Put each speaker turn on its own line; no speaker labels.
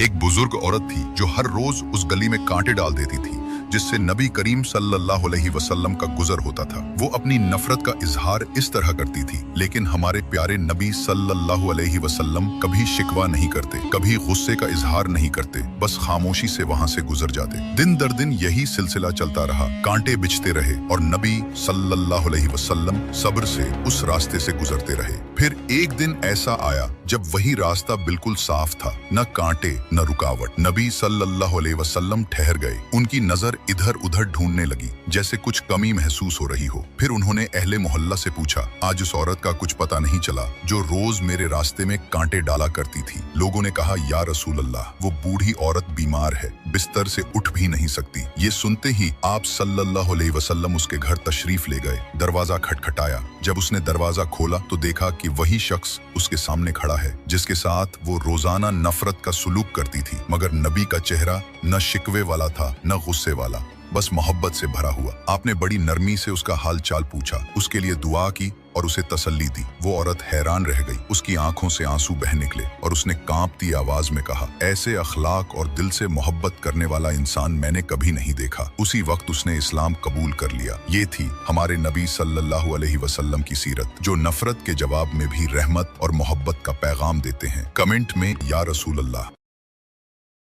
एक बुजुर्ग औरत थी जो हर रोज उस गली में कांटे डाल देती थी जिससे नबी करीम सल्लल्लाहु अलैहि वसल्लम का गुजर होता था। वो अपनी नफरत का इजहार इस तरह करती थी, लेकिन हमारे प्यारे नबी सल्लल्लाहु अलैहि वसल्लम कभी शिकवा नहीं करते, कभी गुस्से का इजहार नहीं करते, बस खामोशी से वहां से गुजर जाते। दिन दर दिन यही सिलसिला चलता रहा, कांटे बिछते रहे और नबी सल्लल्लाहु अलैहि वसल्लम सब्र से उस रास्ते से गुजरते रहे। फिर एक दिन ऐसा आया जब वही रास्ता बिल्कुल साफ था, न कांटे न रुकावट। नबी सल्लल्लाहु अलैहि वसल्लम ठहर गए। उनकी नजर इधर उधर ढूंढने लगी, जैसे कुछ कमी महसूस हो रही हो। फिर उन्होंने अहले मोहल्ला से पूछा, आज उस औरत का कुछ पता नहीं चला जो रोज मेरे रास्ते में कांटे डाला करती थी। लोगों ने कहा, या रसूल अल्लाह, वो बूढ़ी औरत बीमार है, बिस्तर से उठ भी नहीं सकती। ये सुनते ही आप सल्लल्लाहु अलैहि वसल्लम उसके घर तशरीफ ले गए। दरवाजा खटखटाया। जब उसने दरवाजा खोला तो देखा कि वही शख्स उसके सामने खड़ा है जिसके साथ वो रोजाना नफरत का सुलूक करती थी। मगर नबी का चेहरा न शिकवे वाला था न गुस्से वाला, बस मोहब्बत से भरा हुआ। आपने बड़ी नरमी से उसका हाल चाल पूछा, उसके लिए दुआ की और उसे तसल्ली दी। वो औरत हैरान रह गई, उसकी आंखों से आंसू बह निकले और उसने कांपती आवाज में कहा, ऐसे अखलाक और दिल से मोहब्बत करने वाला इंसान मैंने कभी नहीं देखा। उसी वक्त उसने इस्लाम कबूल कर लिया। ये थी हमारे नबी सल्लल्लाहु अलैहि वसल्लम की सीरत, जो नफरत के जवाब में भी रहमत और मोहब्बत का पैगाम देते हैं। कमेंट में या रसूल अल्लाह